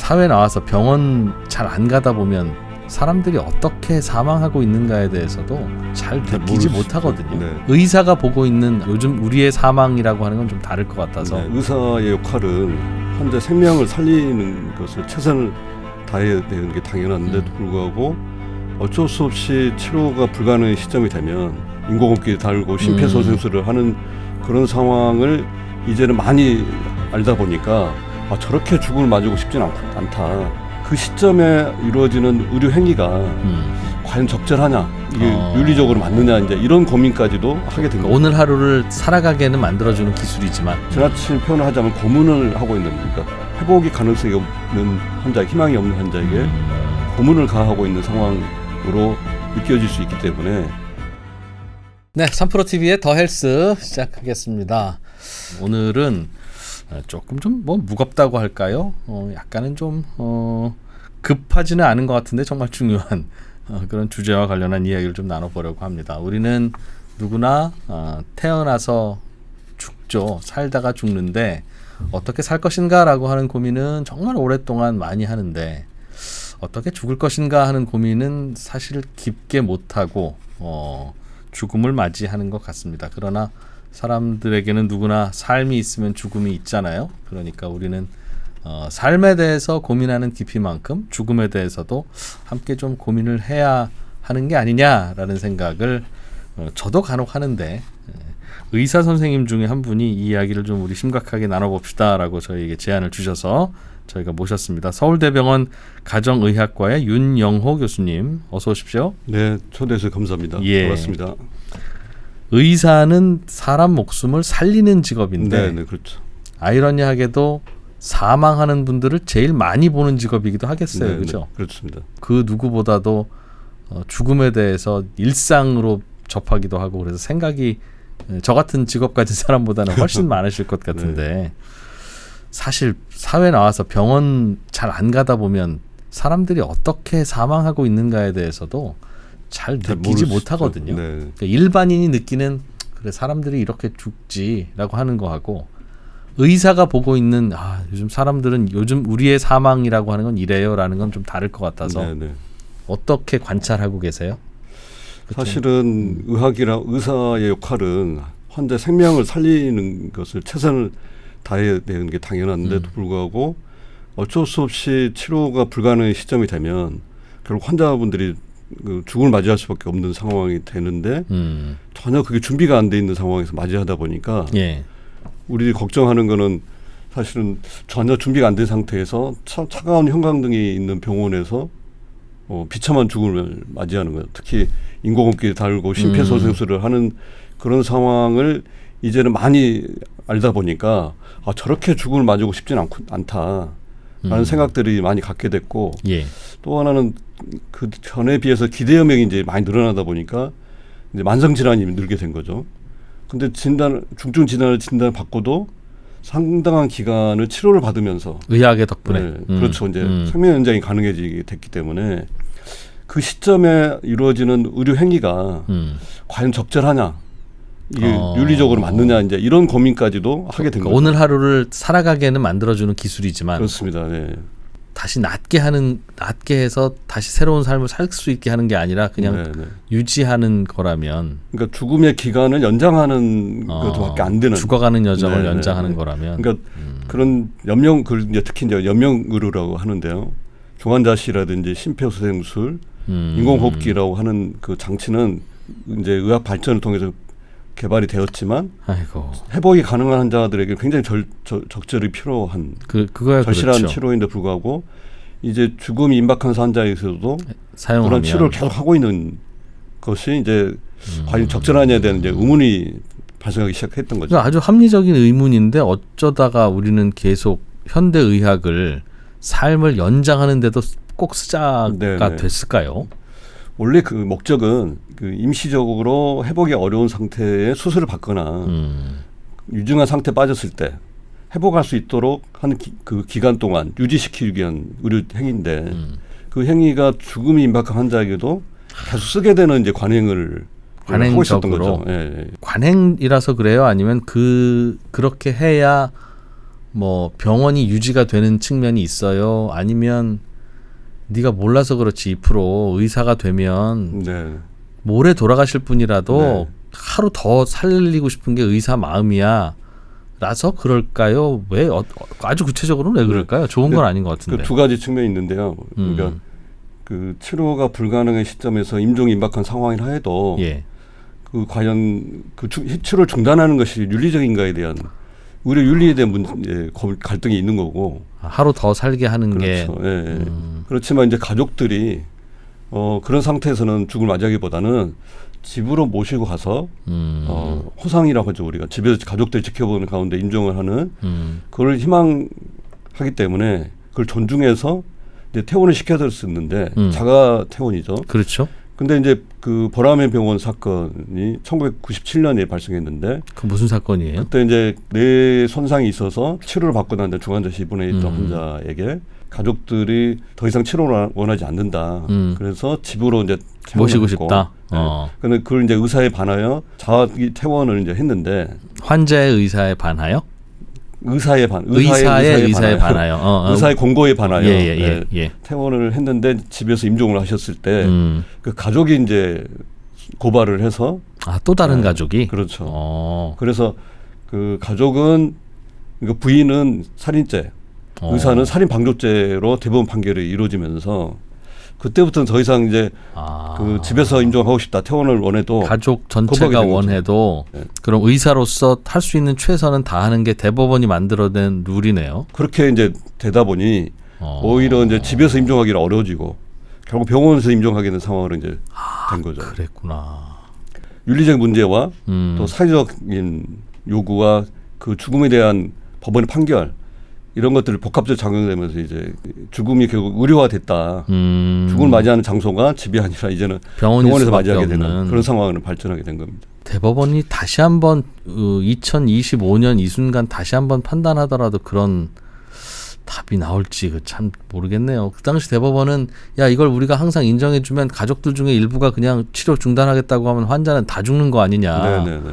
사회 나와서 병원 잘 안 가다 보면 사람들이 어떻게 사망하고 있는가에 대해서도 잘 느끼지 못하거든요. 네. 의사가 보고 있는 요즘 우리의 사망이라고 하는 건 좀 다를 것 같아서 네. 의사의 역할은 환자 생명을 살리는 것을 최선을 다해야 되는 게 당연한데도 불구하고 어쩔 수 없이 치료가 불가능한 시점이 되면 인공호흡기 달고 심폐소생술을 하는 그런 상황을 이제는 많이 알다 보니까 저렇게 죽음을 맞이고 싶지는 않다. 그 시점에 이루어지는 의료 행위가 과연 적절하냐, 이게 윤리적으로 맞느냐, 이제 이런 고민까지도 하게 된 거예요. 오늘 하루를 살아가게는 만들어주는 기술이지만 지나친 표현을 하자면 고문을 하고 있는, 그러니까 회복이 가능성이 없는 환자, 희망이 없는 환자에게 고문을 가하고 있는 상황으로 느껴질 수 있기 때문에. 네, 3프로TV의 더 헬스 시작하겠습니다. 오늘은 조금 좀 뭐 무겁다고 할까요? 약간은 좀 급하지는 않은 것 같은데 정말 중요한 그런 주제와 관련한 이야기를 좀 나눠보려고 합니다. 우리는 누구나 태어나서 죽죠. 살다가 죽는데 어떻게 살 것인가라고 하는 고민은 정말 오랫동안 많이 하는데 어떻게 죽을 것인가 하는 고민은 사실 깊게 못하고 죽음을 맞이하는 것 같습니다. 그러나 사람들에게는 누구나 삶이 있으면 죽음이 있잖아요. 그러니까 우리는 삶에 대해서 고민하는 깊이만큼 죽음에 대해서도 함께 좀 고민을 해야 하는 게 아니냐라는 생각을 저도 간혹 하는데 의사 선생님 중에 한 분이 이 이야기를 좀 우리 심각하게 나눠봅시다라고 저희에게 제안을 주셔서 저희가 모셨습니다. 서울대병원 가정의학과의 윤영호 교수님, 어서 오십시오. 네, 초대해 주셔서 감사합니다. 예. 반갑습니다. 의사는 사람 목숨을 살리는 직업인데 네, 그렇죠. 아이러니하게도 사망하는 분들을 제일 많이 보는 직업이기도 하겠어요. 네, 그렇죠? 네, 그렇습니다. 그 누구보다도 죽음에 대해서 일상으로 접하기도 하고 그래서 생각이 저 같은 직업 가진 사람보다는 훨씬 많으실 것 같은데 네. 사실 사회 나와서 병원 잘 안 가다 보면 사람들이 어떻게 사망하고 있는가에 대해서도 잘 느끼지 못하거든요. 네. 그러니까 일반인이 느끼는 그래 사람들이 이렇게 죽지라고 하는 거하고 의사가 보고 있는 요즘 사람들은 요즘 우리의 사망이라고 하는 건 이래요라는 건 좀 다를 것 같아서 네. 어떻게 관찰하고 계세요? 사실은 의사의 역할은 환자 생명을 살리는 것을 최선을 다해야 되는 게 당연한데도 불구하고 어쩔 수 없이 치료가 불가능한 시점이 되면 결국 환자분들이 죽음을 맞이할 수밖에 없는 상황이 되는데 전혀 그게 준비가 안 돼 있는 상황에서 맞이하다 보니까 우리들이 걱정하는 거는 사실은 전혀 준비가 안 된 상태에서 차가운 형광등이 있는 병원에서 비참한 죽음을 맞이하는 거예요. 특히 인공호흡기 달고 심폐소생술을 하는 그런 상황을 이제는 많이 알다 보니까 저렇게 죽음을 맞이고 싶지는 않다라는 생각들이 많이 갖게 됐고 또 하나는 그 전에 비해서 기대염이 이제 많이 늘어나다 보니까 이제 만성 질환이 늘게 된 거죠. 근데 중증 진단을 받고도 상당한 기간을 치료를 받으면서 의학의 덕분에 그렇죠. 이제 생명 연장이 가능해지게 됐기 때문에 그 시점에 이루어지는 의료 행위가 과연 적절하냐, 이게 윤리적으로 맞느냐, 이제 이런 고민까지도 하게 된 거죠. 오늘 하루를 살아가게는 만들어주는 기술이지만 그렇습니다. 네. 다시 낫게 해서 다시 새로운 삶을 살 수 있게 하는 게 아니라 그냥 유지하는 거라면, 그러니까 죽음의 기간을 연장하는 것밖에 안 되는, 죽어가는 여정을 연장하는 거라면, 그러니까 그런 특히 이제 염령의료라고 하는데요. 중환자실이라든지 심폐소생술, 인공호흡기라고 하는 그 장치는 이제 의학 발전을 통해서 개발이 되었지만 회복이 가능한 환자들에게 굉장히 적절히 필요한 절실한 그렇죠. 치료인데 불구하고 이제 죽음이 임박한 환자에서도 사용하면 그런 치료를 계속 하고 있는 것이 이제 과연 적절하냐에 대한 이제 의문이 발생하기 시작했던 거죠. 아주 합리적인 의문인데 어쩌다가 우리는 계속 현대 의학을 삶을 연장하는 데도 꼭 쓰자가 됐을까요? 원래 그 목적은 그 임시적으로 회복이 어려운 상태에 수술을 받거나 유증한 상태에 빠졌을 때 회복할 수 있도록 하는 그 기간 동안 유지시키기 위한 의료 행위인데 그 행위가 죽음이 임박한 환자에게도 계속 쓰게 되는 이제 관행을 하고 있었던 거죠. 관행이라서 그래요? 아니면 그렇게 해야 뭐 병원이 유지가 되는 측면이 있어요? 아니면 네가 몰라서 그렇지 2% 의사가 되면 네. 모레 돌아가실 분이라도 네. 하루 더 살리고 싶은 게 의사 마음이야. 라서 그럴까요? 왜 아주 구체적으로는 왜 그럴까요? 좋은 건 아닌 것 같은데. 그 두 가지 측면이 있는데요. 그러니까 그 치료가 불가능한 시점에서 임종 임박한 상황이라 해도 예. 그 과연 그 치료를 중단하는 것이 윤리적인가에 대한 우리 윤리에 대한 문제 갈등이 있는 거고. 하루 더 살게 하는 게. 그렇죠. 예. 그렇지만 이제 가족들이 그런 상태에서는 죽을 맞이하기보다는 집으로 모시고 가서 호상이라고 하죠. 우리가 집에서 가족들 지켜보는 가운데 임종을 하는 그걸 희망하기 때문에 그걸 존중해서 이제 퇴원을 시켜줄 수 있는데 자가 퇴원이죠. 그렇죠. 근데 이제 그 보라매 병원 사건이 1997년에 발생했는데 그 무슨 사건이에요? 그때 이제 뇌 손상이 있어서 치료를 받고 난 뒤에 중환자실 입원해 있던 환자에게 가족들이 더 이상 치료를 원하지 않는다. 그래서 집으로 이제 모시고 했고, 싶다. 네. 근데 그걸 이제 의사에 반하여 자기 퇴원을 이제 했는데 환자의 의사에 반하여? 의사의 반하여. 의사의 공고에 반하여 예. 퇴원을 했는데 집에서 임종을 하셨을 때 그 가족이 이제 고발을 해서 또 다른 가족이 그렇죠. 그래서 그 가족은 그러니까 부인은 살인죄, 의사는 살인 방조죄로 대법원 판결이 이루어지면서 그때부터는 더 이상 이제 그 집에서 임종하고 싶다 퇴원을 원해도 가족 전체가 원해도 그럼 의사로서 할 수 있는 최선은 다하는 게 대법원이 만들어낸 룰이네요. 그렇게 이제 되다 보니 오히려 이제 집에서 임종하기는 어려워지고 결국 병원에서 임종하게 된 상황으로 이제 된 거죠. 그랬구나. 윤리적 문제와 또 사회적인 요구와 그 죽음에 대한 법원의 판결 이런 것들을 복합적으로 작용되면서 이제 죽음이 결국 의료화됐다. 죽음을 맞이하는 장소가 집이 아니라 이제는 병원에서 맞이하게 되는 그런 상황으로 발전하게 된 겁니다. 대법원이 다시 한번 2025년 이 순간 다시 한번 판단하더라도 그런 답이 나올지 참 모르겠네요. 그 당시 대법원은 야 이걸 우리가 항상 인정해주면 가족들 중에 일부가 그냥 치료 중단하겠다고 하면 환자는 다 죽는 거 아니냐. 네네네.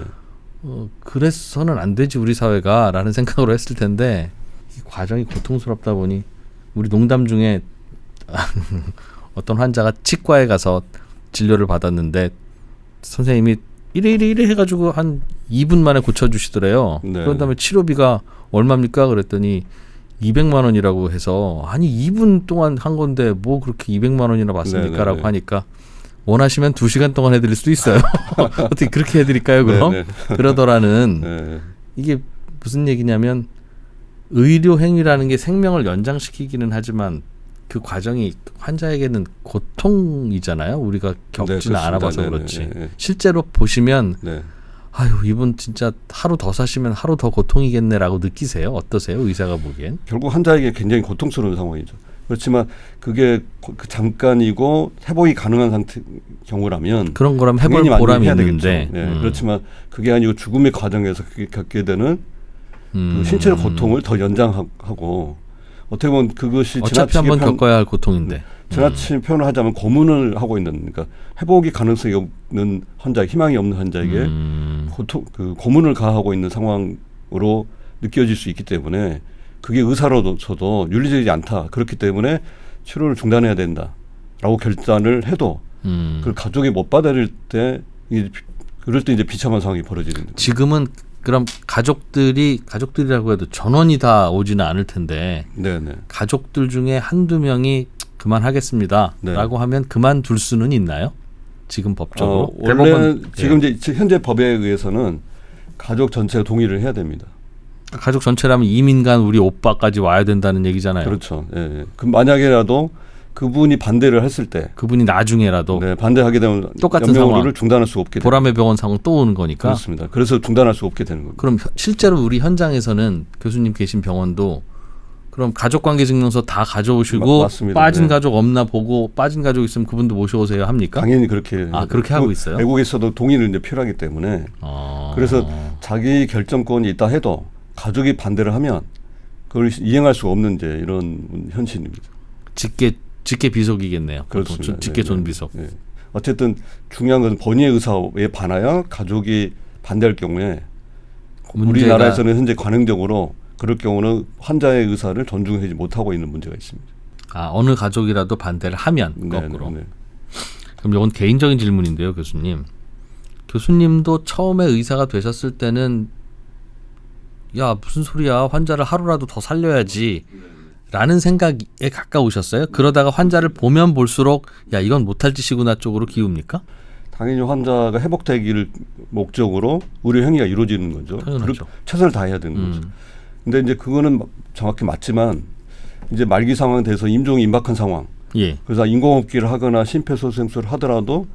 그래서는 안 되지 우리 사회가 라는 생각으로 했을 텐데 이 과정이 고통스럽다 보니 우리 농담 중에 어떤 환자가 치과에 가서 진료를 받았는데 선생님이 이래 해가지고 한 2분 만에 고쳐주시더래요. 네. 그런 다음에 치료비가 얼마입니까? 그랬더니 200만 원이라고 해서 아니 2분 동안 한 건데 뭐 그렇게 200만 원이나 받습니까? 라고 하니까 원하시면 2시간 동안 해드릴 수도 있어요. 어떻게 그렇게 해드릴까요? 그럼? 그러더라는 이게 무슨 얘기냐면 의료 행위라는 게 생명을 연장시키기는 하지만 그 과정이 환자에게는 고통이잖아요. 우리가 겪지는 않아봐서 그렇지. 실제로 보시면 아유 이분 진짜 하루 더 사시면 하루 더 고통이겠네라고 느끼세요? 어떠세요? 의사가 보기엔? 결국 환자에게 굉장히 고통스러운 상황이죠. 그렇지만 그게 잠깐이고 회복이 가능한 상태 경우라면 그런 거라면 해볼 보람이 있는데 그렇지만 그게 아니고 죽음의 과정에서 그게 겪게 되는 그 신체적 고통을 더 연장하고 어떻게 보면 그것이 어차피 한번 겪어야 할 고통인데 지나친 표현을 하자면 고문을 하고 있는 그러니까 회복이 가능성이 없는 환자, 희망이 없는 환자에게 그 고문을 가하고 있는 상황으로 느껴질 수 있기 때문에 그게 의사로서도 윤리적이지 않다. 그렇기 때문에 치료를 중단해야 된다라고 결단을 해도 그걸 가족이 못 받아들일 때 그럴 때 이제 비참한 상황이 벌어지는 거죠. 지금은 그럼 가족들이라고 해도 전원이 다 오지는 않을 텐데 가족들 중에 한두 명이 그만하겠습니다. 라고 하면 그만둘 수는 있나요? 지금 법적으로? 원래는 지금 이제 현재 법에 의해서는 가족 전체가 동의를 해야 됩니다. 가족 전체라면 이민간 우리 오빠까지 와야 된다는 얘기잖아요. 그렇죠. 그 만약에라도 그분이 반대를 했을 때 그분이 나중에라도 반대하게 되면 똑같은 연명으로를 중단할 수 없게 보람의 병원 상황 또 오는 거니까. 그렇습니다. 그래서 중단할 수 없게 되는 겁니다. 그럼 실제로 우리 현장에서는 교수님 계신 병원도 그럼 가족관계증명서 다 가져오시고 맞습니다. 빠진 가족 없나 보고 빠진 가족 있으면 그분도 모셔오세요 합니까? 당연히 그렇게. 그렇게 하고 있어요? 외국에서도 동의를 이제 필요하기 때문에. 그래서 자기 결정권이 있다 해도 가족이 반대를 하면 그걸 이행할 수 없는 이제 이런 현실입니다. 직계 비속이겠네요. 그렇습니다. 직계 존비속. 어쨌든 중요한 것은 본인의 의사에 반하여 가족이 반대할 경우에 우리나라에서는 현재 관행적으로 그럴 경우는 환자의 의사를 존중하지 못하고 있는 문제가 있습니다. 아, 어느 가족이라도 반대를 하면 거꾸로. 네. 그럼 이건 개인적인 질문인데요, 교수님. 교수님도 처음에 의사가 되셨을 때는 야, 무슨 소리야, 환자를 하루라도 더 살려야지 라는 생각에 가까우셨어요? 그러다가 환자를 보면 볼수록 야, 이건 못할 짓이구나 쪽으로 기웁니까? 당연히 환자가 회복되기를 목적으로 의료 행위가 이루어지는 거죠. 당연하죠. 최선을 다해야 되는 거죠. 근데 이제 그거는 정확히 맞지만 이제 말기 상황에 대해서 임종이 임박한 상황. 예. 그래서 인공호흡기를 하거나 심폐소생술을 하더라도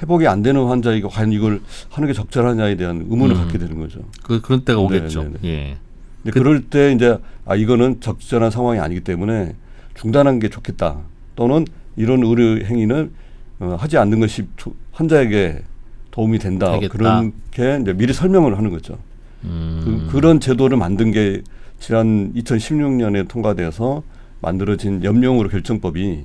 회복이 안 되는 환자이고 과연 이걸 하는 게 적절하냐에 대한 의문을 갖게 되는 거죠. 그런 때가 오겠죠. 네네네. 예. 근데 그럴 때 이제 이거는 적절한 상황이 아니기 때문에 중단하는 게 좋겠다. 또는 이런 의료 행위는 하지 않는 것이 환자에게 도움이 된다. 되겠다. 그렇게 이제 미리 설명을 하는 거죠. 그런 제도를 만든 게 지난 2016년에 통과돼서 만들어진 염려의료 결정법이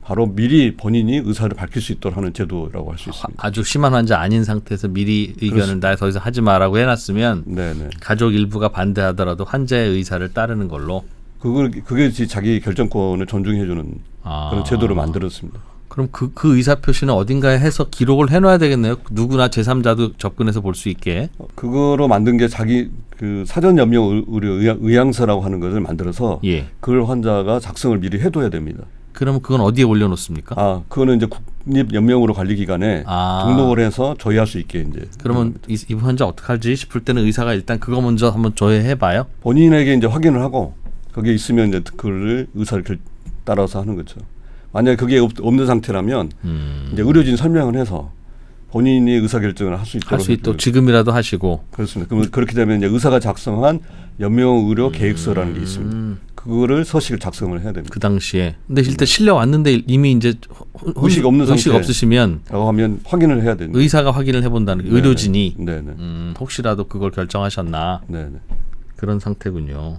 바로 미리 본인이 의사를 밝힐 수 있도록 하는 제도라고 할 수 있습니다. 아주 심한 환자 아닌 상태에서 미리 의견을 나 더 이상 하지 마라고 해놨으면 네네. 가족 일부가 반대하더라도 환자의 의사를 따르는 걸로. 그게 자기 결정권을 존중해주는 그런 제도를 만들었습니다. 그럼 그 의사 표시는 어딘가에 해서 기록을 해놔야 되겠네요. 누구나 제3자도 접근해서 볼 수 있게. 그거로 만든 게 자기 그 사전 염려 의료 의향서라고 하는 것을 만들어서 예. 그걸 환자가 작성을 미리 해둬야 됩니다. 그러면 그건 어디에 올려놓습니까? 그거는 이제 국립연명의료관리기관에 등록을 해서 조회할 수 있게 이제. 그러면 이 환자 어떡하지 싶을 때는 의사가 일단 그거 먼저 한번 조회해봐요. 본인에게 이제 확인을 하고 거기에 있으면 이제 그걸 의사를 따라서 하는 거죠. 만약에 그게 없는 상태라면 이제 의료진 설명을 해서 본인이 의사결정을 할 수 있도록 지금이라도 하시고. 그렇습니다. 그러면 그렇게 되면 이제 의사가 작성한 연명의료 계획서라는 게 있습니다. 그거를 서식을 작성을 해야 됩니다. 그 당시에. 근데 일단 실려 왔는데 이미 이제 의식 없는 의식 상태. 없으시면 라고 하면 확인을 해야 됩니다. 의사가 확인을 해본다는 네네. 의료진이. 네네. 혹시라도 그걸 결정하셨나. 네네. 그런 상태군요.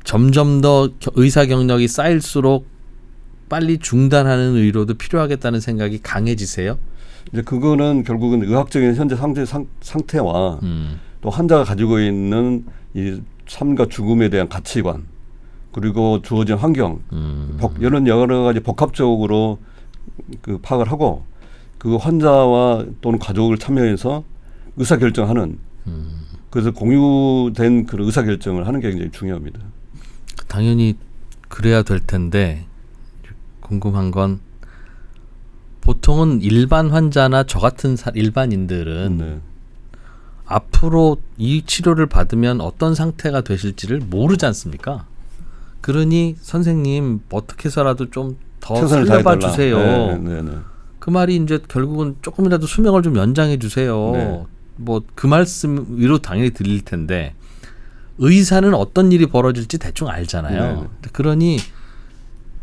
점점 더 의사 경력이 쌓일수록 빨리 중단하는 의료도 필요하겠다는 생각이 강해지세요? 이제 그거는 결국은 의학적인 현재 상태와 또 환자가 가지고 있는 이 삶과 죽음에 대한 가치관 그리고 주어진 환경 이런 여러 가지 복합적으로 그 파악을 하고 그 환자와 또는 가족을 참여해서 의사결정하는 그래서 공유된 그 의사결정을 하는 게 굉장히 중요합니다. 당연히 그래야 될 텐데 궁금한 건 보통은 일반 환자나 저 같은 일반인들은 네. 앞으로 이 치료를 받으면 어떤 상태가 되실지를 모르지 않습니까? 그러니 선생님 어떻게 해서라도 좀 더 살려봐 주세요. 네. 그 말이 이제 결국은 조금이라도 수명을 좀 연장해 주세요. 네. 뭐 그 말씀 위로 당연히 드릴 텐데 의사는 어떤 일이 벌어질지 대충 알잖아요. 네. 그러니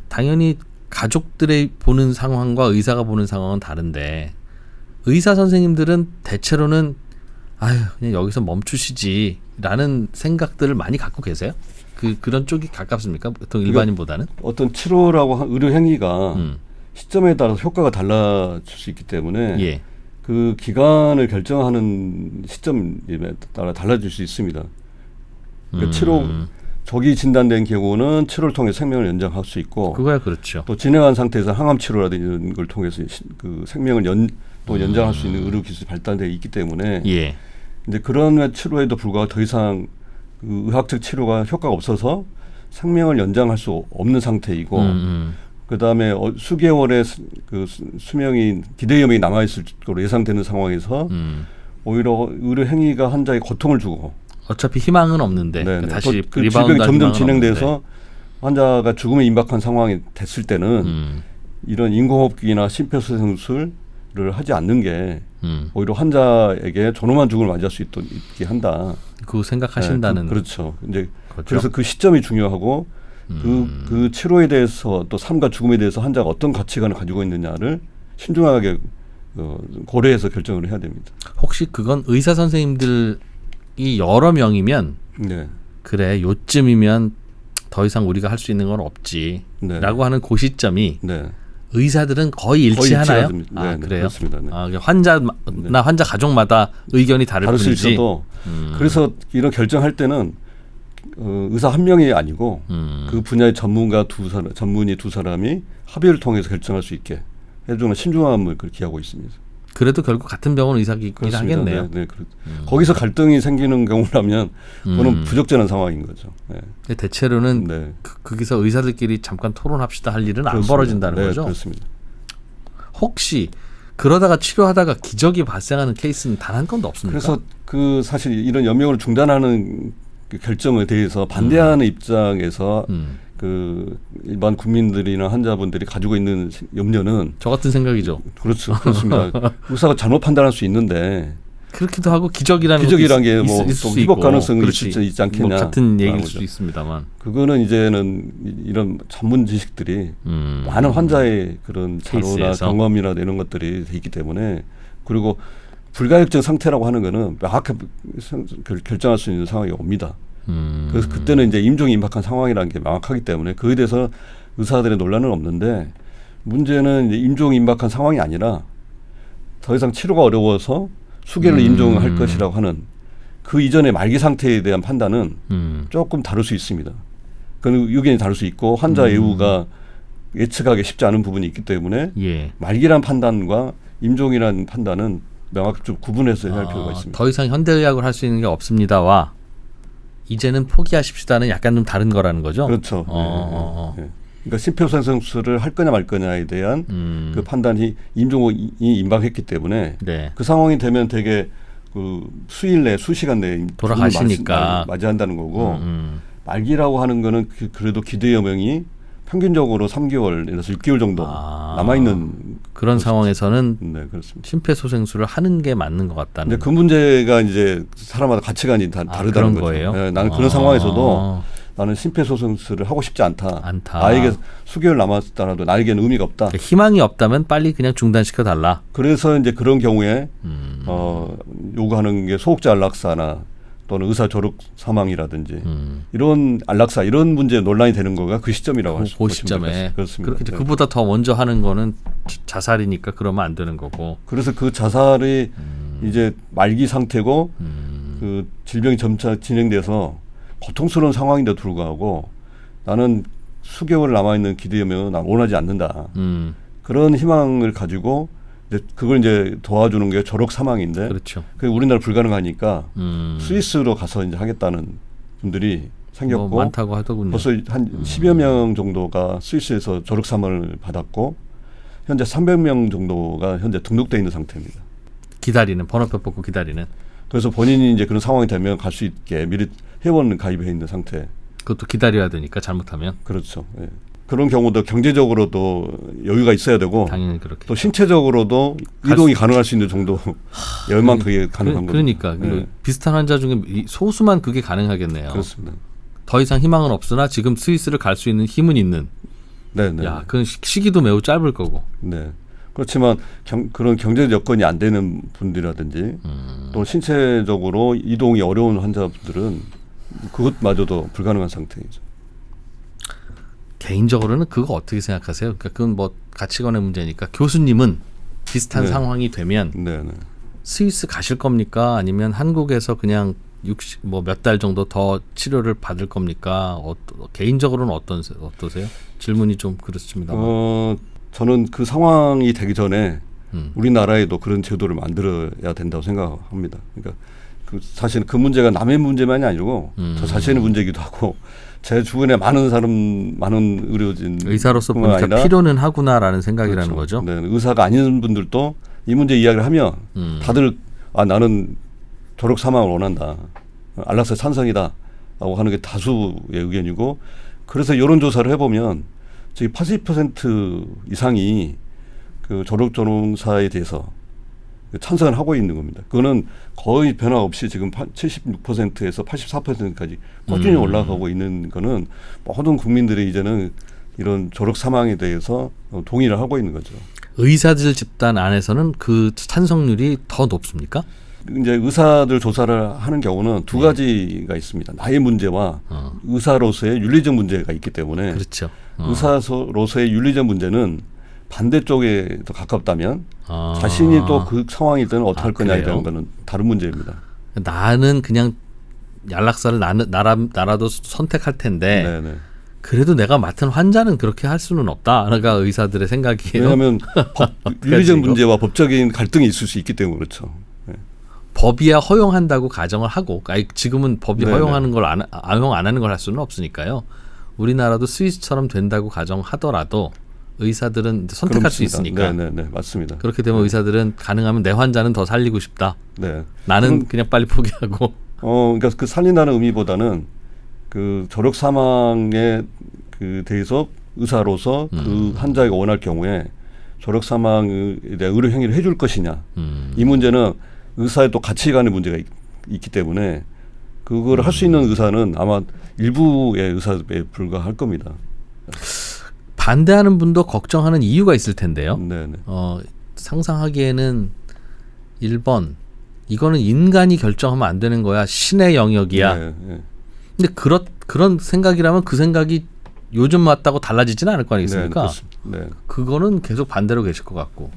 당연히 가족들의 보는 상황과 의사가 보는 상황은 다른데 의사 선생님들은 대체로는 아유 그냥 여기서 멈추시지라는 생각들을 많이 갖고 계세요? 그런 쪽이 가깝습니까? 보통 일반인보다는? 어떤 치료라고 한 의료 행위가 시점에 따라서 효과가 달라질 수 있기 때문에 예. 그 기간을 결정하는 시점에 따라 달라질 수 있습니다. 그러니까 치료 적이 진단된 경우는 치료를 통해 생명을 연장할 수 있고 그거야 그렇죠. 또 진행한 상태에서 항암 치료라든지 이런 걸 통해서 그 생명을 또 연장할 수 있는 의료 기술이 발달되어 있기 때문에 예. 근데 그런 치료에도 불구하고 더 이상 그 의학적 치료가 효과가 없어서 생명을 연장할 수 없는 상태이고 그다음에 수개월의 그 수명이 기대 염이 남아 있을 거로 예상되는 상황에서 오히려 의료 행위가 환자에 고통을 주고 어차피 희망은 없는데 다시 그 리바운드 질병이 점점 진행돼서 없는데. 환자가 죽음에 임박한 상황이 됐을 때는 이런 인공호흡기나 심폐소생술을 하지 않는 게 오히려 환자에게 존엄한 죽음을 맞이할 수 있게 한다. 그거 생각하신다는. 그렇죠. 이제 그렇죠? 그래서 그 시점이 중요하고 그 치료에 대해서 또 삶과 죽음에 대해서 환자가 어떤 가치관을 가지고 있느냐를 신중하게 고려해서 결정을 해야 됩니다. 혹시 그건 의사 선생님들이 여러 명이면 네. 그래 요쯤이면 더 이상 우리가 할 수 있는 건 없지 라고 하는 그 시점이 네. 의사들은 거의 일치하나요? 네, 그래요? 그렇습니다. 네. 환자나 환자 가족마다 의견이 다를 수 뿐이지. 있어도 그래서 이런 결정할 때는 의사 한 명이 아니고 그 분야의 전문의 두 사람이 합의를 통해서 결정할 수 있게 해주는 신중함을 기하고 있습니다. 그래도 결국 같은 병원 의사이긴 하겠네요. 네. 거기서 갈등이 생기는 경우라면 그건 부적절한 상황인 거죠. 네. 근데 대체로는 네. 거기서 의사들끼리 잠깐 토론합시다 할 일은 그렇습니다. 안 벌어진다는 네, 거죠. 그렇습니다. 혹시 그러다가 치료하다가 기적이 발생하는 케이스는 단 한 건도 없습니까? 그래서 그 사실 이런 연명을 중단하는 그 결정에 대해서 반대하는 입장에서 그 일반 국민들이나 환자분들이 가지고 있는 염려는 저 같은 생각이죠. 그렇죠. 그렇습니다. 의사가 잘못 판단할 수 있는데 그렇기도 하고 기적이라는 게 뭐 좀 회복 가능성이 있지 않겠냐. 뭐 같은 얘기일 수도 있습니다만 그거는 이제는 이런 전문 지식들이 많은 환자의 그런 자료나 케이스에서. 경험이나 이런 것들이 돼 있기 때문에 그리고 불가역적 상태라고 하는 거는 명확하게 결정할 수 있는 상황이 옵니다. 그래서 그때는 이제 임종이 임박한 상황이라는 게 명확하기 때문에 그에 대해서 의사들의 논란은 없는데 문제는 이제 임종이 임박한 상황이 아니라 더 이상 치료가 어려워서 수계를 임종할 것이라고 하는 그 이전의 말기 상태에 대한 판단은 조금 다를 수 있습니다. 그건 의견이 다를 수 있고 환자 예우가 예측하기 쉽지 않은 부분이 있기 때문에 예. 말기란 판단과 임종이란 판단은 명확히 좀 구분해서 해야 할 필요가 있습니다. 더 이상 현대의학을 할 수 있는 게 없습니다와 이제는 포기하십시다는 약간 좀 다른 거라는 거죠. 그렇죠. 네. 그러니까 심폐소생술을 할 거냐 말 거냐에 대한 그 판단이 임종이 임박했기 때문에 네. 그 상황이 되면 되게 그 수일 내 수시간 내에 돌아가시니까 맞이한다는 거고 말기라고 하는 거는 그래도 기대 여명이 평균적으로 3개월에서 6개월 정도 남아 있는 그런 상황에서는 네, 그렇습니다. 심폐소생술을 하는 게 맞는 것 같다는. 근데 그 문제가 이제 사람마다 가치관이 다르다는 그런 거죠. 거예요? 네, 나는 그런 상황에서도 나는 심폐소생술을 하고 싶지 않다. 나에게 수개월 남았더라도 나에게는 의미가 없다. 그러니까 희망이 없다면 빨리 그냥 중단시켜 달라. 그래서 이제 그런 경우에 요구하는 게 소극적 안락사나 또는 의사 조력 사망이라든지 이런 안락사 이런 문제 논란이 되는 거가 그 시점이라고 할 수 있습니다. 그 시점에 그렇습니다. 그렇게 그보다 더 먼저 하는 거는 자살이니까 그러면 안 되는 거고. 그래서 그 자살이 이제 말기 상태고 그 질병이 점차 진행돼서 고통스러운 상황인데도 불구하고 나는 수개월 남아 있는 기대면 난 원하지 않는다. 그런 희망을 가지고 그걸 이제 도와주는 게 조력 사망인데, 그렇죠. 그게 우리나라 불가능하니까 스위스로 가서 이제 하겠다는 분들이 생겼고 뭐 많다고 하더군요. 벌써 한 10여 명 정도가 스위스에서 조력 사망을 받았고 현재 300명 정도가 현재 등록돼 있는 상태입니다. 기다리는 번호표 뽑고 기다리는. 그래서 본인이 이제 그런 상황이 되면 갈 수 있게 미리 회원 가입해 있는 상태. 그것도 기다려야 되니까 잘못하면. 그렇죠. 예. 그런 경우도 경제적으로도 여유가 있어야 되고 당연히 그렇게. 또 신체적으로도 이동이 가능할 수 있는 정도 열만 그게 가능한 겁니다. 그러니까 네. 비슷한 환자 중에 소수만 그게 가능하겠네요. 그렇습니다. 더 이상 희망은 없으나 지금 스위스를 갈 수 있는 힘은 있는. 네. 야, 그 시기도 매우 짧을 거고. 네. 그렇지만 그런 경제 여건이 안 되는 분들이라든지 또 신체적으로 이동이 어려운 환자분들은 그것마저도 불가능한 상태이죠. 개인적으로는 그거 어떻게 생각하세요? 그러니까 그건 뭐 가치관의 문제니까 교수님은 비슷한 네. 상황이 되면 네. 스위스 가실 겁니까? 아니면 한국에서 그냥 뭐 몇 달 정도 더 치료를 받을 겁니까? 개인적으로는 어떠세요? 질문이 좀 그렇습니다. 저는 그 상황이 되기 전에 우리나라에도 그런 제도를 만들어야 된다고 생각합니다. 그러니까 사실 그 문제가 남의 문제만이 아니고 저 자신의 문제이기도 하고 제 주변에 많은 의료진 의사로서 보니까 필요는 하구나라는 생각이라는 그렇죠. 거죠. 네, 의사가 아닌 분들도 이 문제 이야기를 하면 다들 나는 조력 사망을 원한다. 안락사 찬성이다라고 하는 게 다수의 의견이고 그래서 여론조사를 해보면 저희 80% 이상이 그 조력조롱사에 대해서 찬성을 하고 있는 겁니다. 그거는 거의 변화 없이 지금 76%에서 84%까지 꾸준히 올라가고 있는 거는 모든 국민들이 이제는 이런 조력 사망에 대해서 동의를 하고 있는 거죠. 의사들 집단 안에서는 그 찬성률이 더 높습니까? 이제 의사들 조사를 하는 경우는 두 가지가 있습니다. 나의 문제와 의사로서의 윤리적 문제가 있기 때문에 그렇죠. 의사로서의 윤리적 문제는 반대쪽에 더 가깝다면 자신이 또 그 상황일 때는 어떻게 할 거냐에 대한 거는 다른 문제입니다. 나는 그냥 안락사를 나라도 선택할 텐데 네네. 그래도 내가 맡은 환자는 그렇게 할 수는 없다. 그러니까 의사들의 생각이에요. 왜냐하면 윤리적 문제와 법적인 갈등이 있을 수 있기 때문에 그렇죠. 네. 법이야 허용한다고 가정을 하고, 아니, 지금은 법이 네네. 허용하는 걸 허용 안 하는 걸 할 수는 없으니까요. 우리나라도 스위스처럼 된다고 가정하더라도 의사들은 선택할 수 있으니까. 네네 맞습니다. 그렇게 되면 의사들은 가능하면 내 환자는 더 살리고 싶다. 네. 나는 그냥 빨리 포기하고. 그러니까 그 살린다는 의미보다는 그 조력 사망에 그 대해서 의사로서 그 환자가 원할 경우에 조력 사망에 대한 의료 행위를 해줄 것이냐. 이 문제는 의사의 또 가치관의 문제가 있기 때문에 그걸 할 수 있는 의사는 아마 일부의 의사에 불과할 겁니다. 반대하는 분도 걱정하는 이유가 있을 텐데요. 네네. 상상하기에는 1번 이거는 인간이 결정하면 안 되는 거야. 신의 영역이야. 네, 네. 근데 그런 생각이라면 그 생각이 요즘 맞다고 달라지지는 않을 거 아니겠습니까? 네. 그거는 계속 반대로 계실 것 같고,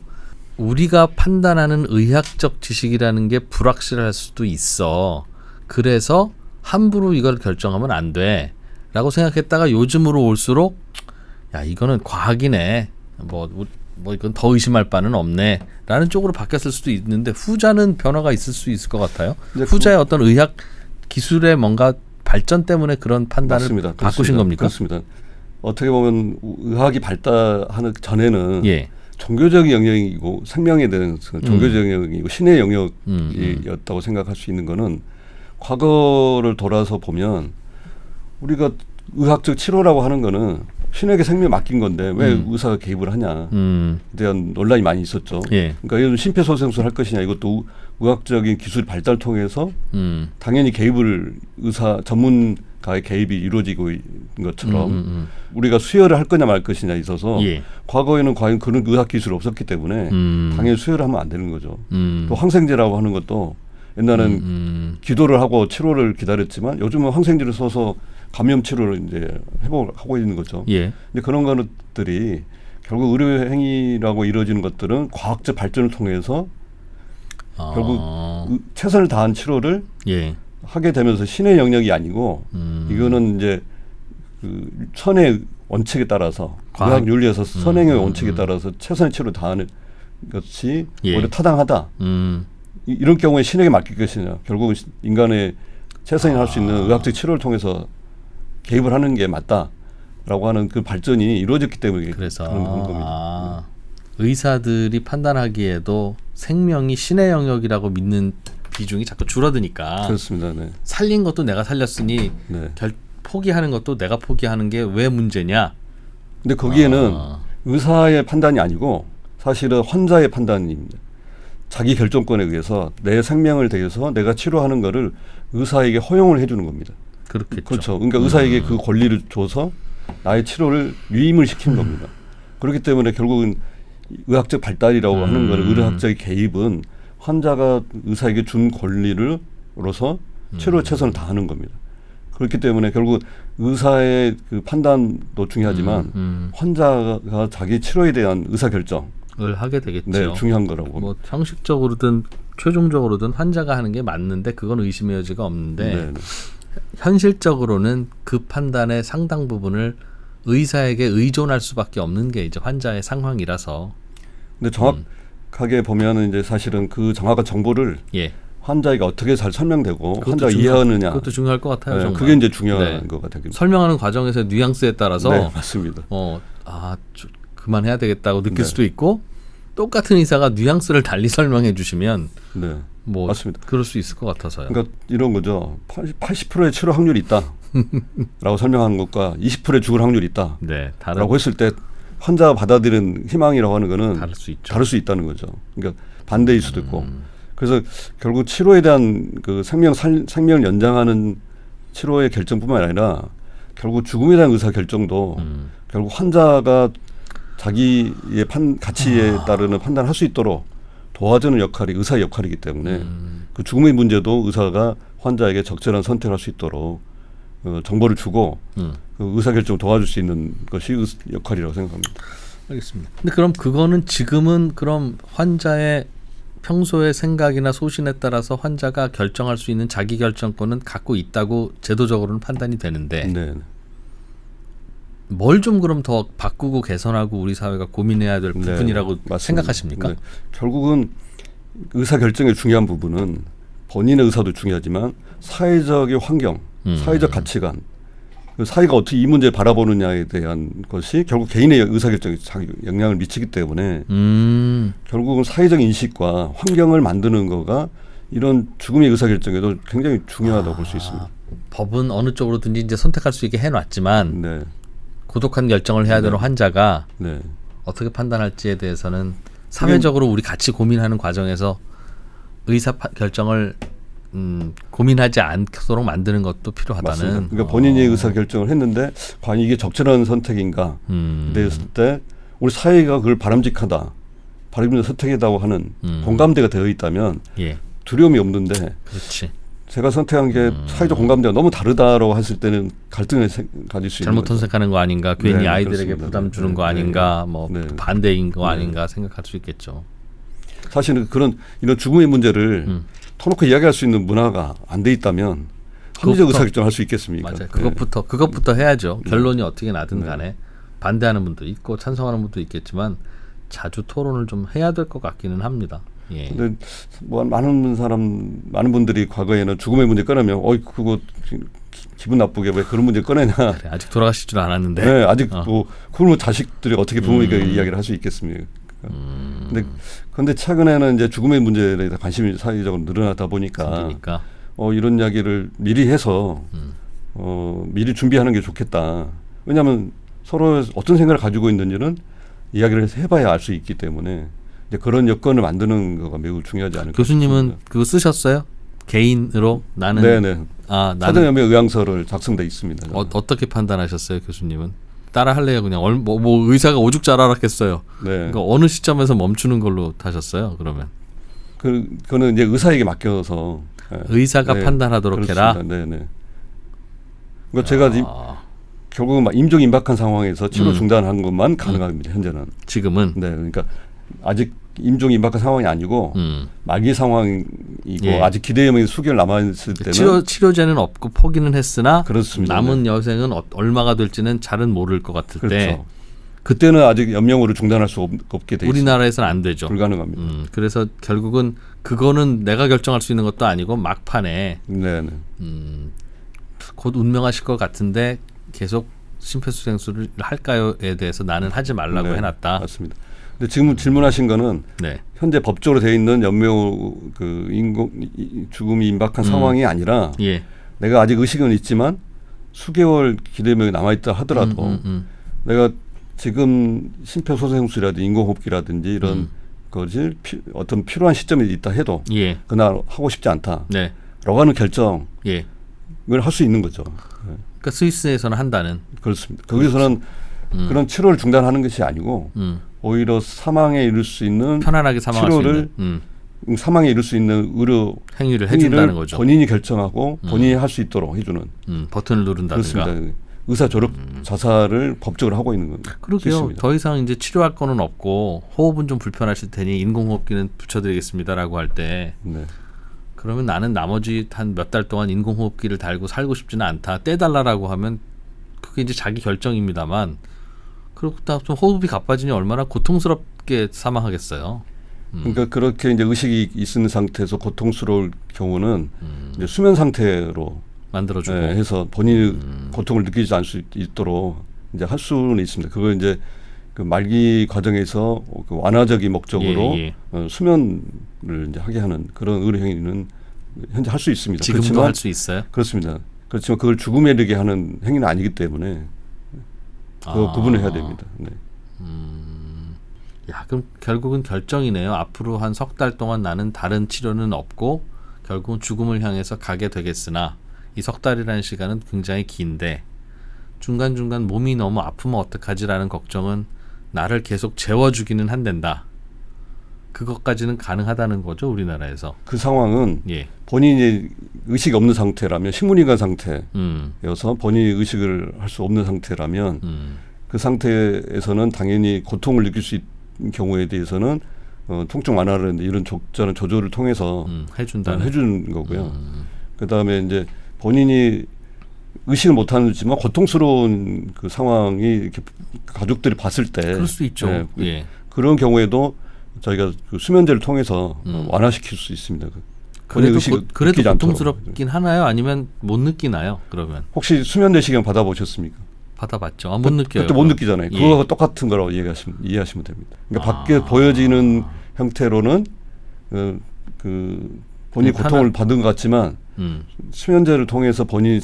우리가 판단하는 의학적 지식이라는 게 불확실할 수도 있어. 그래서 함부로 이걸 결정하면 안 돼 라고 생각했다가 요즘으로 올수록 야, 이거는 과학이네, 뭐 이건 더 의심할 바는 없네 라는 쪽으로 바뀌었을 수도 있는데, 후자는 변화가 있을 수 있을 것 같아요. 후자의 어떤 의학 기술의 뭔가 발전 때문에 그런 판단을 맞습니다. 바꾸신 그렇습니다. 겁니까? 그렇습니다. 어떻게 보면 의학이 발달하는 전에는 예. 종교적 영역이고 생명에 대한 종교적 영역이고 신의 영역이었다고 생각할 수 있는 거는, 과거를 돌아서 보면 우리가 의학적 치료라고 하는 거는 신에게 생명 맡긴 건데 왜 의사가 개입을 하냐에 대한 논란이 많이 있었죠. 예. 그러니까 이건 심폐소생술 할 것이냐, 이것도 의학적인 기술 발달 통해서 당연히 개입을 의사 전문가의 개입이 이루어지고 있는 것처럼 우리가 수혈을 할 거냐 말 것이냐 있어서 예. 과거에는 과연 그런 의학 기술이 없었기 때문에 당연히 수혈을 하면 안 되는 거죠. 또 항생제라고 하는 것도 옛날에는 기도를 하고 치료를 기다렸지만 요즘은 항생제를 써서 감염 치료를 이제 하고 있는 거죠. 예. 근데 그런 것들이 결국 의료 행위라고 이루어지는 것들은 과학적 발전을 통해서 결국 최선을 다한 치료를 예. 하게 되면서 신의 영역이 아니고 이거는 이제 그 선의 원칙에 따라서 의학 윤리에서 선행의 원칙에 따라서 최선의 치료를 다하는 것이 예. 오히려 타당하다. 이런 경우에 신에게 맡길 것이냐, 결국은 인간의 최선이 할 수 있는 의학적 치료를 통해서 개입을 하는 게 맞다라고 하는 그 발전이 이루어졌기 때문에 그래서 그런 겁니다. 의사들이 판단하기에도 생명이 신의 영역이라고 믿는 비중이 자꾸 줄어드니까, 그렇습니다. 네. 살린 것도 내가 살렸으니 네. 포기하는 것도 내가 포기하는 게 왜 문제냐. 근데 거기에는 의사의 판단이 아니고 사실은 환자의 판단입니다. 자기 결정권에 의해서 내 생명을 대해서 내가 치료하는 거를 의사에게 허용을 해주는 겁니다. 그렇겠죠. 그렇죠. 그러니까 의사에게 그 권리를 줘서 나의 치료를 위임을 시키는 겁니다. 그렇기 때문에 결국은 의학적 발달이라고 하는 거는, 의료학적인 개입은 환자가 의사에게 준 권리로서 치료 최선을 다하는 겁니다. 그렇기 때문에 결국 의사의 그 판단도 중요하지만 환자가 자기 치료에 대한 의사 결정을 하게 되겠죠. 네, 중요한 거라고 봅니다. 뭐 형식적으로든 최종적으로든 환자가 하는 게 맞는데 그건 의심의 여지가 없는데, 네, 네. 현실적으로는 그 판단의 상당 부분을 의사에게 의존할 수밖에 없는 게 이제 환자의 상황이라서. 근데 정확하게 보면은 이제 사실은 그 정확한 정보를 예. 환자에게 어떻게 잘 설명되고 그것도 환자가 이해하느냐, 그것도 중요할 것 같아요. 네, 정말. 그게 이제 중요한 네. 것 같아요. 설명하는 과정에서 뉘앙스에 따라서 네, 맞습니다. 그만해야 되겠다고 느낄 네. 수도 있고, 똑같은 의사가 뉘앙스를 달리 설명해 주시면 네, 뭐 맞습니다. 그럴 수 있을 것 같아서요. 그러니까 이런 거죠. 80%의 치료 확률이 있다라고 설명하는 것과 20%의 죽을 확률이 있다라고 네, 했을 때 환자가 받아들이는 희망이라고 하는 거는 다를 수 있죠. 다를 수 있다는 거죠. 그러니까 반대일 수도 있고. 그래서 결국 치료에 대한 그 생명을 연장하는 치료의 결정뿐만 아니라 결국 죽음에 대한 의사 결정도 결국 환자가 자기의 가치에 따르는 판단을 할 수 있도록 도와주는 역할이 의사의 역할이기 때문에 그 죽음의 문제도 의사가 환자에게 적절한 선택을 할 수 있도록 정보를 주고 그 의사결정을 도와줄 수 있는 것이 역할이라고 생각합니다. 알겠습니다. 근데 그럼 그거는 지금은 그럼 환자의 평소의 생각이나 소신에 따라서 환자가 결정할 수 있는 자기 결정권은 갖고 있다고 제도적으로는 판단이 되는데 네. 뭘 좀 그럼 더 바꾸고 개선하고 우리 사회가 고민해야 될 부분이라고 맞습니다. 생각하십니까? 네. 결국은 의사 결정의 중요한 부분은 본인의 의사도 중요하지만 사회적의 환경, 사회적 가치관, 그 사회가 어떻게 이 문제를 바라보느냐에 대한 것이 결국 개인의 의사결정에 영향을 미치기 때문에 결국은 사회적 인식과 환경을 만드는 거가 이런 죽음의 의사결정에도 굉장히 중요하다고 볼 수 있습니다. 법은 어느 쪽으로든지 이제 선택할 수 있게 해놨지만 네. 고독한 결정을 해야 되는 환자가 네. 어떻게 판단할지에 대해서는 사회적으로 우리 같이 고민하는 과정에서 의사 결정을 고민하지 않도록 만드는 것도 필요하다는. 맞습니다. 그러니까 본인이 의사 결정을 했는데 과연 이게 적절한 선택인가 됐을 때 우리 사회가 그걸 바람직하다, 바람직한 선택이라고 하는 공감대가 되어 있다면 예. 두려움이 없는데 그렇지. 제가 선택한 게 사회적 공감대가 너무 다르다라고 했을 때는 갈등을 가질 수 있는 잘못 거죠. 선택하는 거 아닌가, 괜히 네, 아이들에게 그렇습니다. 부담 주는 네, 거 네, 아닌가, 네. 뭐 네. 반대인 거 네. 아닌가 생각할 수 있겠죠. 사실은 이런 죽음의 문제를 터놓고 이야기할 수 있는 문화가 안 돼 있다면 합리적 그것부터- 의사결정을 할 수 있겠습니까? 맞아요. 네. 그것부터 해야죠. 네. 결론이 어떻게 나든 네. 간에 반대하는 분도 있고 찬성하는 분도 있겠지만 자주 토론을 좀 해야 될 것 같기는 합니다. 예. 근데 뭐 많은 분들이 과거에는 죽음의 문제 꺼내면 그거 기분 나쁘게 왜 그런 문제 꺼내냐. 그래, 아직 돌아가실 줄 알았는데. 네, 아직 뭐 그러면 자식들이 어떻게 부모에게 이야기를 할 수 있겠습니까? 근데 최근에는 이제 죽음의 문제에 대해서 관심이 사회적으로 늘어나다 보니까 생기니까. 이런 이야기를 미리 해서 미리 준비하는 게 좋겠다. 왜냐하면 서로 어떤 생각을 가지고 있는지는 이야기를 해봐야 알 수 있기 때문에 이제 그런 여건을 만드는 거가 매우 중요하지 않을까. 교수님은 싶습니다. 그거 쓰셨어요? 개인으로 나는 네네. 나는 사전염의 의향서를 작성돼 있습니다. 어떻게 판단하셨어요, 교수님은? 따라 할래요, 그냥 뭐 의사가 오죽 잘 알았겠어요. 네. 그러니까 어느 시점에서 멈추는 걸로 하셨어요, 그러면? 그거는 이제 의사에게 맡겨서 의사가 판단하도록 해라. 네네. 그러니까 제가 결국은 막 임종 임박한 상황에서 치료 중단하는 것만 가능합니다. 현재는. 지금은. 네, 그러니까 아직 임종 임박한 상황이 아니고 말기 상황이고 예. 아직 기대염이 수개월 남아있을 때는 치료제는 없고 포기는 했으나 그렇습니다. 남은 여생은 얼마가 될지는 잘은 모를 것 같을 때 그렇죠. 그때는 아직 염령으로 중단할 수 없게 돼 있습니다. 우리나라에서는 안 되죠. 불가능합니다. 그래서 결국은 그거는 내가 결정할 수 있는 것도 아니고 막판에 네네. 곧 운명하실 것 같은데 계속 심폐소생술을 할까요에 대해서 나는 하지 말라고 네, 해놨다. 맞습니다. 근데 지금 질문하신 거는 네. 현재 법적으로 되어 있는 연명 죽음이 임박한 상황이 아니라 예. 내가 아직 의식은 있지만 수개월 기대명이 남아있다 하더라도 내가 지금 심폐소생술이라든지 인공호흡기라든지 이런 것을 어떤 필요한 시점에 있다 해도 예. 그날 하고 싶지 않다. 네. 라고 하는 결정을 예. 할 수 있는 거죠. 네. 그러니까 스위스에서는 한다는. 그렇습니다. 거기서는 그런 치료를 중단하는 것이 아니고 오히려 사망에 이를 수 있는 편안하게 사망할 치료를 수 있는 사망에 이를 수 있는 의료 행위를 해준다는 거죠. 본인이 결정하고 본인이 할 수 있도록 해주는. 버튼을 누른다든가. 그렇습니다. 의사 졸업 자살을 법적으로 하고 있는 건 그러게요. 있습니다. 더 이상 이제 치료할 거는 없고 호흡은 좀 불편하실 테니 인공호흡기는 붙여드리겠습니다라고 할 때 네. 그러면 나는 나머지 한 몇 달 동안 인공호흡기를 달고 살고 싶지는 않다. 떼달라라고 하면 그게 이제 자기 결정입니다만 그렇다 좀 호흡이 가빠지니 얼마나 고통스럽게 사망하겠어요. 그러니까 그렇게 이제 의식이 있는 상태에서 고통스러울 경우는 이제 수면 상태로 만들어주고 해서 본인이 고통을 느끼지 않을 수 있도록 이제 할 수는 있습니다. 그걸 이제 그 말기 과정에서 그 완화적인 목적으로 수면을 이제 하게 하는 그런 의료 행위는 현재 할 수 있습니다. 지금도 할 수 있어요? 그렇습니다. 그렇지만 그걸 죽음에 이르게 하는 행위는 아니기 때문에 그 구분을 해야 됩니다. 네. 야, 그럼 결국은 결정이네요. 앞으로 한 석 달 동안 나는 다른 치료는 없고 결국은 죽음을 향해서 가게 되겠으나 이 석 달이라는 시간은 굉장히 긴데 중간중간 몸이 너무 아프면 어떡하지라는 걱정은 나를 계속 재워주기는 한댄다. 그것까지는 가능하다는 거죠, 우리나라에서. 그 상황은 예. 본인이 의식이 없는 상태라면 식문인간 상태여서 본인이 의식을 할 수 없는 상태라면 그 상태에서는 당연히 고통을 느낄 수 있는 경우에 대해서는 통증 완화를 이런 적절한 조절을 통해서 해주는 거고요. 그다음에 이제 본인이 의식을 못하지만 고통스러운 그 상황이 이렇게 가족들이 봤을 때 그럴 수 있죠. 예. 그런 경우에도 저희가 그 수면제를 통해서 완화시킬 수 있습니다. 그래도 고통스럽긴 하나요? 아니면 못 느끼나요? 그러면 혹시 수면 내시경 받아보셨습니까? 받아봤죠. 못 느껴요. 그때 못 느끼잖아요. 예. 그거와 똑같은 거라고 이해하시면 됩니다. 그러니까 밖에 보여지는 형태로는 그 본인이 고통을 받은 것 같지만 수면제를 통해서 본인이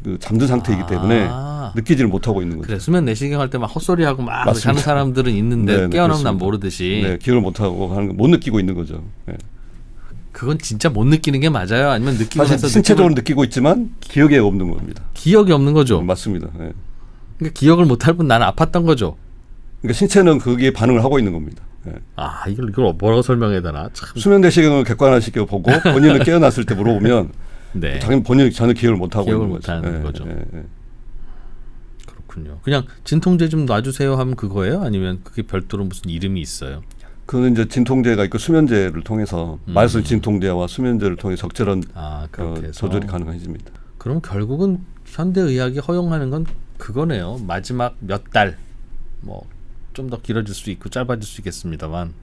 그 잠든 상태이기 때문에 느끼지를 못하고 있는 거죠. 그래, 수면 내시경 할 때 막 헛소리하고 막 하는 사람들은 있는데 네네, 깨어나면 난 모르듯이 네, 기억을 못하고 하는 거 못 느끼고 있는 거죠. 네. 그건 진짜 못 느끼는 게 맞아요? 아니면 느끼고 사실 나서 신체적으로 느끼고 있지만 기억이 없는 겁니다. 기억이 없는 거죠? 맞습니다. 네. 그러니까 기억을 못할 뿐 나는 아팠던 거죠? 그러니까 신체는 거기에 반응을 하고 있는 겁니다. 네. 이걸 뭐라고 설명해야 되나? 참. 수면 내시경을 객관화시켜 보고 본인은 깨어났을 때 물어보면 네. 당연히 본인이 전혀 기억을 못하고 기억을 있는 거죠. 못하는 거죠. 그렇군요. 그냥 진통제 좀 놔주세요 하면 그거예요? 아니면 그게 별도로 무슨 이름이 있어요? 그는 이제 진통제가 있고 수면제를 통해서 말술 진통제와 수면제를 통해 적절한 조절이 가능해집니다. 그럼 결국은 현대의학이 허용하는 건 그거네요. 마지막 몇 달, 뭐 좀 더 길어질 수 있고 짧아질 수 있겠습니다만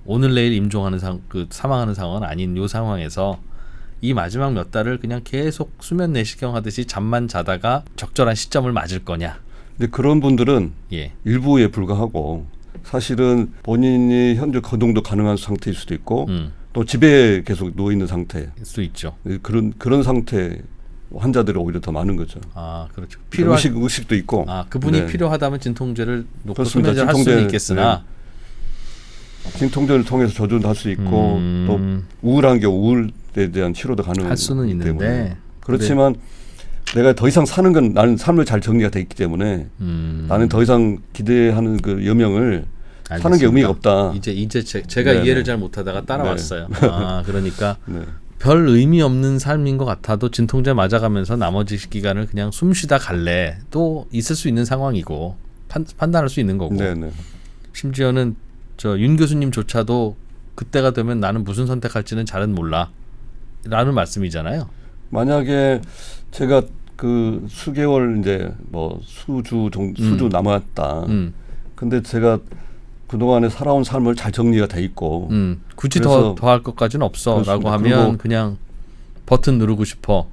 오늘 내일 임종하는 사망하는 상황은 아닌 이 상황에서 이 마지막 몇 달을 그냥 계속 수면 내시경 하듯이 잠만 자다가 적절한 시점을 맞을 거냐? 근데 그런 분들은 일부에 불과하고 사실은 본인이 현재 거동도 가능한 상태일 수도 있고 또 집에 계속 누워 있는 상태일 수 있죠. 그런 상태 환자들이 오히려 더 많은 거죠. 그렇죠. 의식도 있고. 그분이 필요하다면 진통제를 놓고 수면제를 할 수는 있겠으나 진통제를 통해서 조절도 할 수 있고 또 우울한 경우 우울에 대한 치료도 가능할 할 수는 있는데 그렇지만 내가 더 이상 사는 건 나는 삶을 잘 정리가 돼 있기 때문에 나는 더 이상 기대하는 그 여명을 알겠습니다. 사는 게 의미가 없다. 이제 제가 이해를 잘 못하다가 따라왔어요. 그러니까 별 의미 없는 삶인 것 같아도 진통제 맞아가면서 나머지 기간을 그냥 숨쉬다 갈래 또 있을 수 있는 상황이고 판단할 수 있는 거고 심지어는 윤 교수님조차도 그때가 되면 나는 무슨 선택할지는 잘은 몰라 라는 말씀이잖아요. 만약에 제가 그 수개월 이제 뭐 수주 남았다. 근데 제가 그동안에 살아온 삶을 잘 정리가 돼 있고 굳이 더 할 것까지는 없어라고 하면 그냥 버튼 누르고 싶어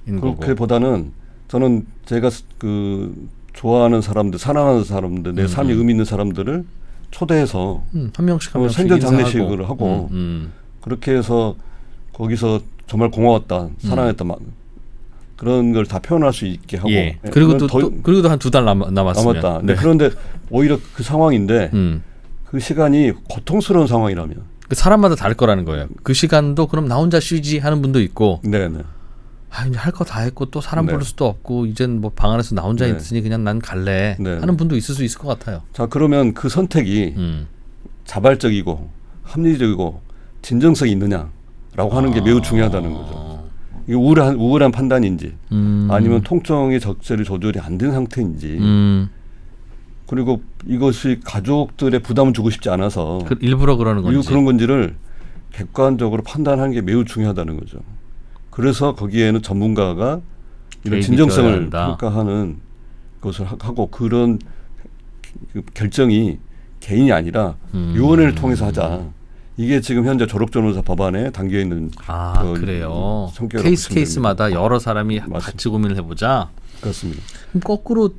그렇게보다는 저는 제가 그 좋아하는 사람들, 사랑하는 사람들, 내 삶이 의미 있는 사람들을 초대해서 한 명씩 생전 장례식을 하고 그렇게 해서 거기서 정말 고마웠다, 사랑했다 그런 걸 다 표현할 수 있게 하고 그리고 또 한 2달 남았으면 그런데 오히려 그 상황인데 그 시간이 고통스러운 상황이라면 사람마다 다를 거라는 거예요. 그 시간도 그럼 나 혼자 쉬지 하는 분도 있고 이제 할 거 다 했고 또 사람 부를 수도 없고 이젠 뭐 방 안에서 나 혼자 있으니 그냥 난 갈래 하는 분도 있을 수 있을 것 같아요. 자, 그러면 그 선택이 자발적이고 합리적이고 진정성이 있느냐라고 하는 게 매우 중요하다는 거죠. 이게 우울한 판단인지 아니면 통증의 적절히 조절이 안 된 상태인지 그리고 이것이 가족들의 부담을 주고 싶지 않아서 일부러 그러는 건지 그런 건지를 객관적으로 판단하는 게 매우 중요하다는 거죠. 그래서 거기에는 전문가가 이런 진정성을 평가하는 것을 하고 그런 결정이 개인이 아니라 위원회를 통해서 하자. 이게 지금 현재 졸업전후사 법안에 담겨 있는 그래요. 케이스마다 여러 사람이 같이 고민을 해보자. 그렇습니다. 그럼 거꾸로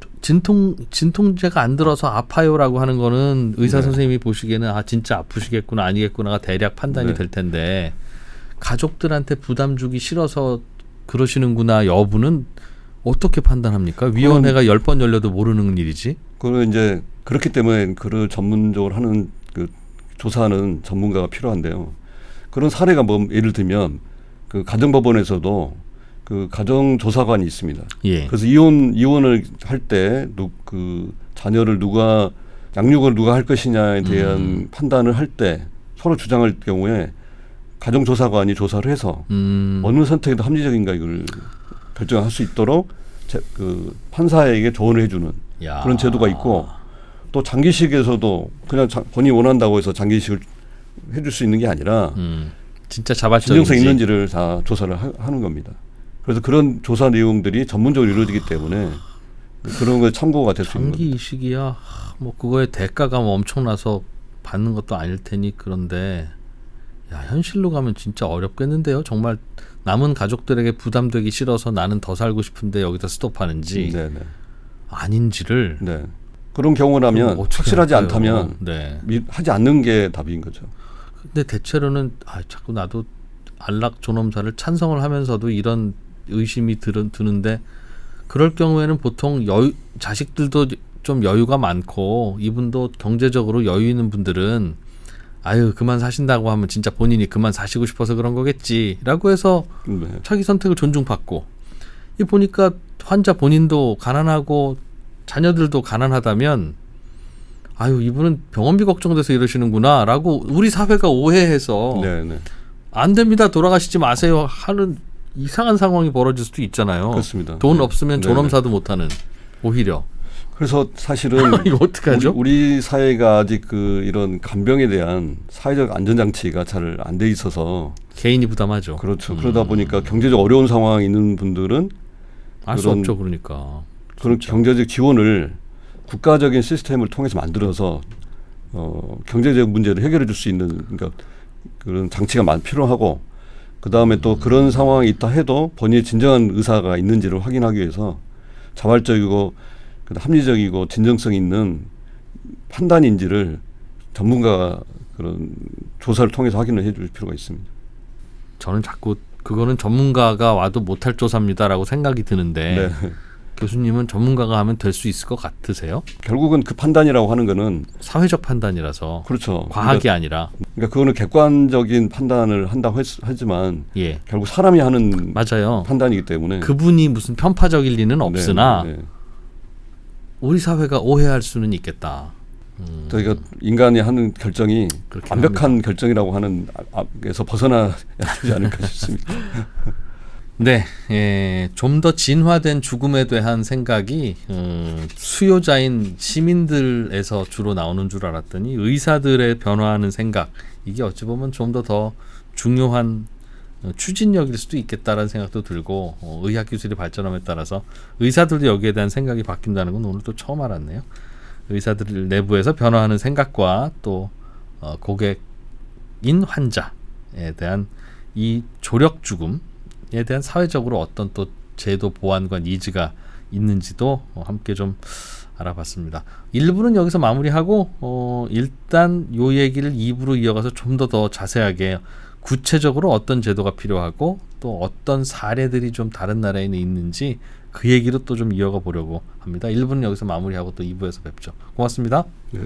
진통제가 안 들어서 아파요라고 하는 거는 의사 선생님이 보시기에는 진짜 아프시겠구나 아니겠구나가 대략 판단이 될 텐데 가족들한테 부담 주기 싫어서 그러시는구나 여부는 어떻게 판단합니까? 위원회가 10번 열려도 모르는 일이지. 그는 이제 그렇기 때문에 그를 전문적으로 하는 그 조사하는 전문가가 필요한데요. 그런 사례가 예를 들면 그 가정법원에서도 그 가정조사관이 있습니다. 그래서 이혼을 할 때 그 자녀를 양육을 누가 할 것이냐에 대한 판단을 할 때 서로 주장할 경우에 가정조사관이 조사를 해서 어느 선택이 더 합리적인가 이걸 결정할 수 있도록 그 판사에게 조언을 해주는 그런 제도가 있고 또 장기식에서도 그냥 본인이 원한다고 해서 장기식을 해줄 수 있는 게 아니라 진짜 자발적인지 진정성 있는지를 다 조사를 하는 겁니다. 그래서 그런 조사 내용들이 전문적으로 이루어지기 때문에 그런 거 참고가 될 수 있는 장기 겁니다. 이식이야. 뭐 그거에 대가가 뭐 엄청나서 받는 것도 아닐 테니 그런데 야 현실로 가면 진짜 어렵겠는데요. 정말 남은 가족들에게 부담되기 싫어서 나는 더 살고 싶은데 여기다 스톱하는지 네네. 아닌지를 네. 그런 경우라면 그럼 어떻게 확실하지 할까요? 않다면 네. 하지 않는 게 답인 거죠. 근데 대체로는 자꾸 나도 안락 존엄사를 찬성을 하면서도 이런 의심이 드는데 그럴 경우에는 보통 자식들도 좀 여유가 많고 이분도 경제적으로 여유 있는 분들은 아유 그만 사신다고 하면 진짜 본인이 그만 사시고 싶어서 그런 거겠지라고 해서 네. 자기 선택을 존중받고 이 보니까 환자 본인도 가난하고 자녀들도 가난하다면 아유 이분은 병원비 걱정돼서 이러시는구나라고 우리 사회가 오해해서 네네. 안 됩니다 돌아가시지 마세요 하는 이상한 상황이 벌어질 수도 있잖아요. 그렇습니다. 돈 네. 없으면 네네. 존엄사도 못하는 오히려 그래서 사실은 이거 어떡하죠? 우리 사회가 아직 이런 간병에 대한 사회적 안전장치가 잘 안 돼 있어서 개인이 부담하죠. 그렇죠. 그러다 보니까 경제적 어려운 상황에 있는 분들은 알 수 그런- 없죠. 그러니까 그런 경제적 지원을 국가적인 시스템을 통해서 만들어서 경제적 문제를 해결해 줄 수 있는 그러니까 그런 장치가 필요하고 그 다음에 또 그런 상황이 있다 해도 본인의 진정한 의사가 있는지를 확인하기 위해서 자발적이고 합리적이고 진정성 있는 판단인지를 전문가가 그런 조사를 통해서 확인을 해줄 필요가 있습니다. 저는 자꾸 그거는 전문가가 와도 못할 조사입니다라고 생각이 드는데 네. 교수님은 전문가가 하면 될 수 있을 것 같으세요? 결국은 그 판단이라고 하는 거는 사회적 판단이라서 그렇죠. 과학이 아니라 그러니까 그거는 객관적인 판단을 한다고 하지만 예 결국 사람이 하는 맞아요. 판단이기 때문에 그분이 무슨 편파적일 리는 없으나 네, 네. 우리 사회가 오해할 수는 있겠다. 저희가 인간이 하는 결정이 그렇긴 완벽한 결정이라고 하는 에서 벗어나야 되지 않을까 싶습니다. 네, 좀 더 진화된 죽음에 대한 생각이 수요자인 시민들에서 주로 나오는 줄 알았더니 의사들의 변화하는 생각 이게 어찌 보면 좀 더 중요한 추진력일 수도 있겠다라는 생각도 들고 의학 기술이 발전함에 따라서 의사들도 여기에 대한 생각이 바뀐다는 건 오늘 또 처음 알았네요. 의사들 내부에서 변화하는 생각과 또 고객인 환자에 대한 이 조력 죽음에 대한 사회적으로 어떤 또 제도 보완과 니즈가 있는지도 함께 좀 알아봤습니다. 1부는 여기서 마무리하고 일단 요 얘기를 2부로 이어가서 좀 더 자세하게 구체적으로 어떤 제도가 필요하고 또 어떤 사례들이 좀 다른 나라에는 있는지 그 얘기로 또 좀 이어가 보려고 합니다. 1부는 여기서 마무리하고 또 2부에서 뵙죠. 고맙습니다. 네.